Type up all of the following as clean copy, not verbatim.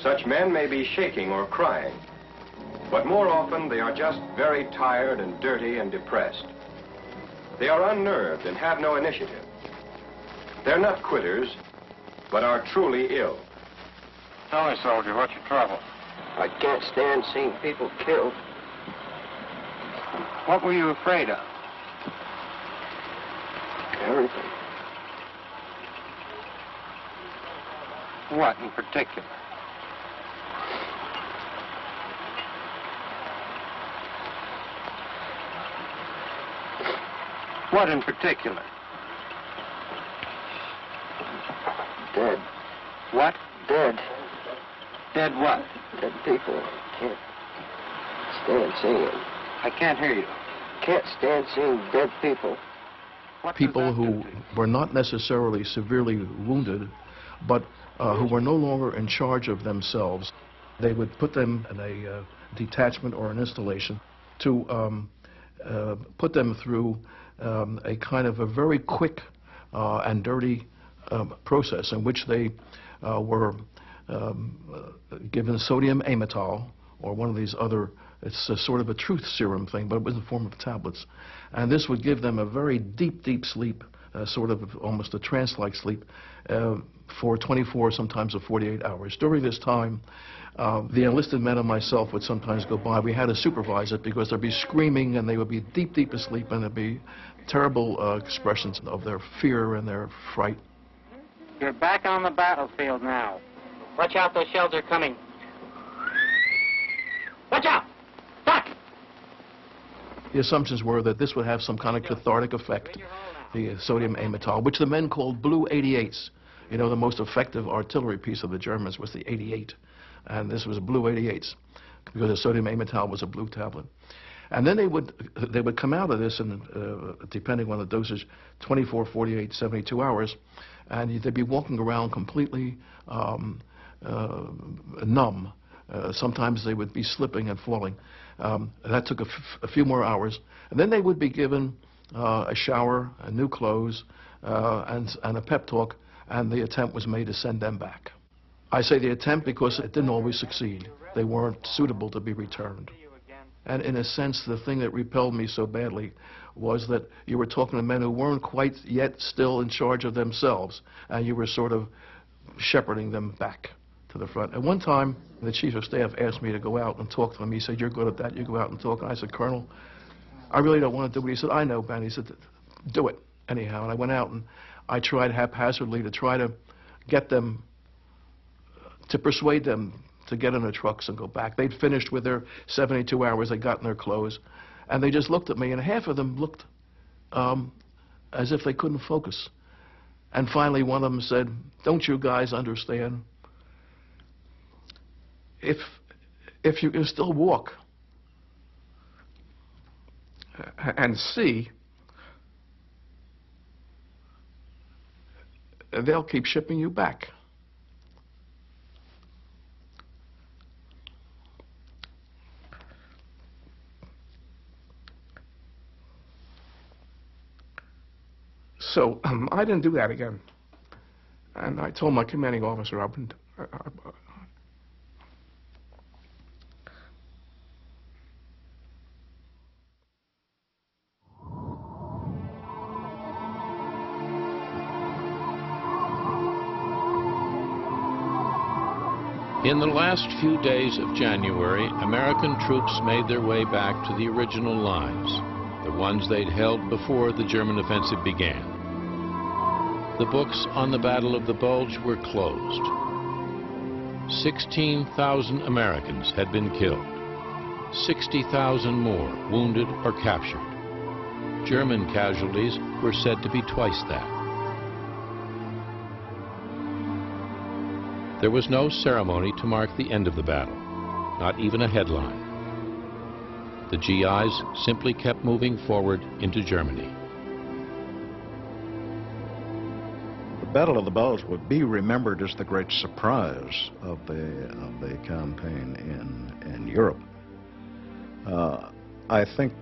Such men may be shaking or crying, but more often they are just very tired and dirty and depressed. They are unnerved and have no initiative. They're not quitters, but are truly ill. Tell me, soldier, what's your trouble? I can't stand seeing people killed. What were you afraid of? Everything. What in particular? What in particular? Dead. What? Dead. Dead what? Dead people. Can't stand seeing them. I can't hear you. Can't stand seeing dead people. People who were not necessarily severely wounded, but who were no longer in charge of themselves. They would put them in a detachment or an installation to put them through a kind of a very quick and dirty process in which they were given sodium amytal or one of these other, it's a sort of a truth serum thing, but it was in the form of tablets. And this would give them a very deep, deep sleep, sort of almost a trance-like sleep, for 24, sometimes 48 hours. During this time, the enlisted men and myself would sometimes go by. We had to supervise it because they'd be screaming and they would be deep, deep asleep, and there'd be terrible expressions of their fear and their fright. You're back on the battlefield now. Watch out, those shells are coming. Watch out! Duck! The assumptions were that this would have some kind of cathartic effect, the sodium amytal, which the men called blue 88s. You know, the most effective artillery piece of the Germans was the 88, and this was blue 88s, because the sodium amytal was a blue tablet. And then they would come out of this, and depending on the dosage, 24, 48, 72 hours, and they'd be walking around completely numb. Sometimes they would be slipping and falling. That took a few more hours. And then they would be given a shower, new clothes, and a pep talk, and the attempt was made to send them back. I say the attempt because it didn't always succeed. They weren't suitable to be returned. And in a sense, the thing that repelled me so badly was that you were talking to men who weren't quite yet still in charge of themselves, and you were sort of shepherding them back to the front. At one time, the chief of staff asked me to go out and talk to him. He said, "You're good at that, you go out and talk." And I said, "Colonel, I really don't want to do it." He said, "I know, Ben." He said, "Do it anyhow." And I went out and I tried haphazardly to try to get them, to persuade them to get in their trucks and go back. They'd finished with their 72 hours, they got in their clothes, and they just looked at me, and half of them looked as if they couldn't focus. And finally one of them said, "Don't you guys understand? If you can still walk and see, they'll keep shipping you back." So I didn't do that again. And I told my commanding officer, In the last few days of January, American troops made their way back to the original lines, the ones they'd held before the German offensive began. The books on the Battle of the Bulge were closed. 16,000 Americans had been killed, 60,000 more wounded or captured. German casualties were said to be twice that. There was no ceremony to mark the end of the battle, not even a headline. The GIs simply kept moving forward into Germany. The Battle of the Bulge would be remembered as the great surprise of the campaign in Europe. I think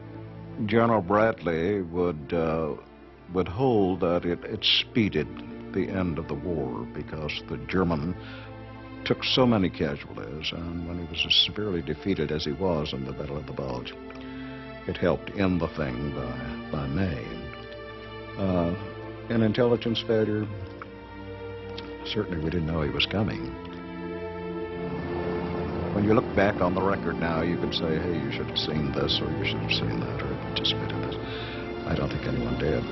General Bradley would hold that it speeded the end of the war, because the German took so many casualties, and when he was as severely defeated as he was in the Battle of the Bulge, it helped end the thing by May. An intelligence failure, certainly we didn't know he was coming. When you look back on the record now, you can say, hey, you should have seen this, or you should have seen that, or anticipated this. I don't think anyone did.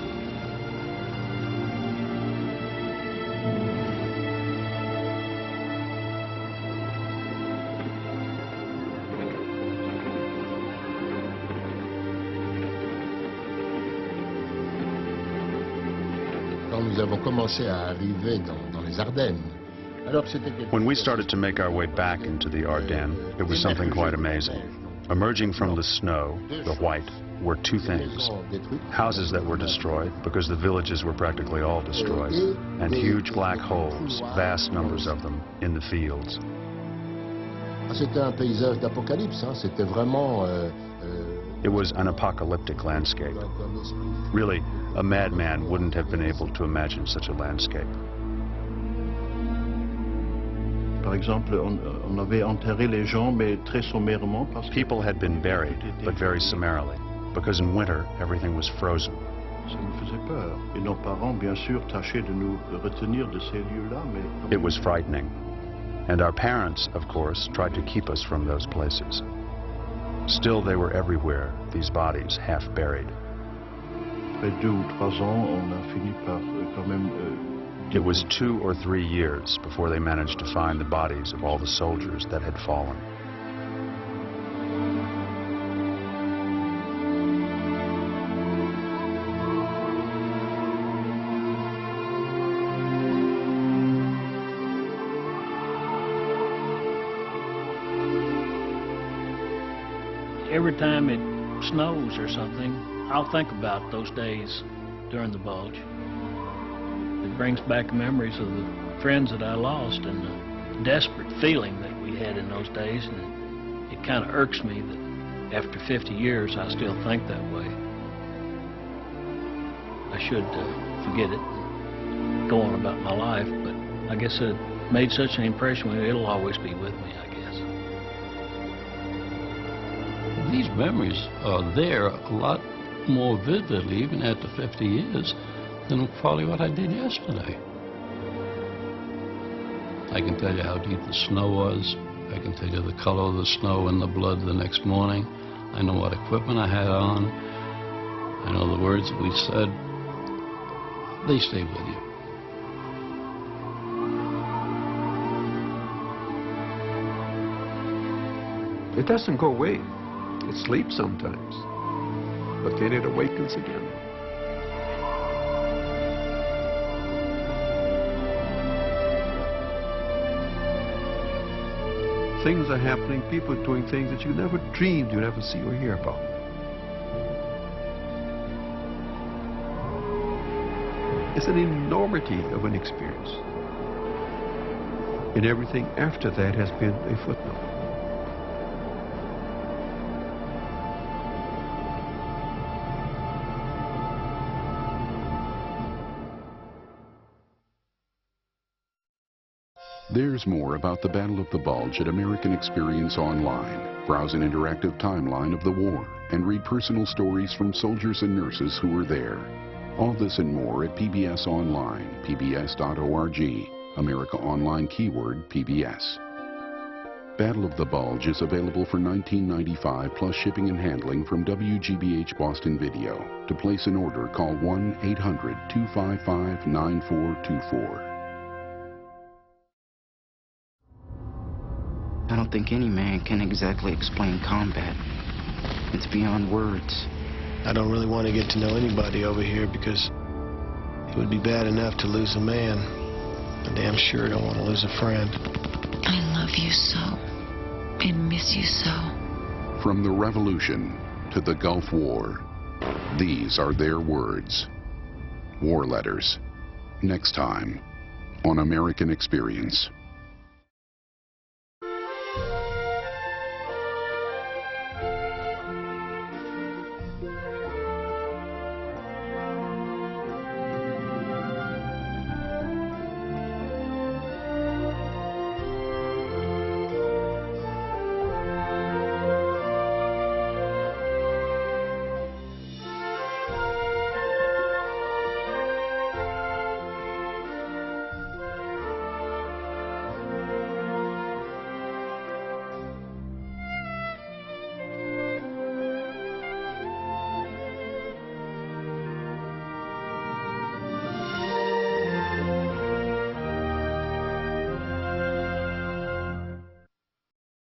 Quand nous avons commencé à arriver dans les Ardennes, when we started to make our way back into the Ardennes, it was something quite amazing. Emerging from the snow, the white, were two things. Houses that were destroyed, because the villages were practically all destroyed, and huge black holes, vast numbers of them, in the fields. C'était un paysage d'apocalypse, c'était vraiment... It was an apocalyptic landscape. Really, a madman wouldn't have been able to imagine such a landscape. Par exemple, on avait enterré les gens, mais très sommairement. People had been buried, but very summarily, because in winter, everything was frozen. Ça nous faisait peur. Et nos parents, bien sûr, tâchaient de nous retenir de ces lieux-là, mais... It was frightening. And our parents, of course, tried to keep us from those places. Still, they were everywhere, these bodies, half buried. Après 2 ou 3 ans, on a fini par quand même... It was 2 or 3 years before they managed to find the bodies of all the soldiers that had fallen. Every time it snows or something, I'll think about those days during the Bulge. It brings back memories of the friends that I lost and the desperate feeling that we had in those days, and it kind of irks me that after 50 years I still think that way. I should forget it and go on about my life, but I guess it made such an impression, it'll always be with me, I guess. These memories are there a lot more vividly, even after 50 years, than probably what I did yesterday. I can tell you how deep the snow was. I can tell you the color of the snow and the blood the next morning. I know what equipment I had on. I know the words that we said. They stay with you. It doesn't go away. It sleeps sometimes, but then it awakens again. Things are happening, people are doing things that you never dreamed you'd ever see or hear about. It's an enormity of an experience. And everything after that has been a footnote. There's more about the Battle of the Bulge at American Experience Online. Browse an interactive timeline of the war and read personal stories from soldiers and nurses who were there. All this and more at PBS Online, pbs.org, America Online keyword PBS. Battle of the Bulge is available for $19.95 plus shipping and handling from WGBH Boston Video. To place an order, call 1-800-255-9424. I don't think any man can exactly explain combat. It's beyond words. I don't really want to get to know anybody over here because it would be bad enough to lose a man. I damn sure don't want to lose a friend. I love you so and miss you so. From the Revolution to the Gulf War, these are their words. War letters. Next time on American Experience.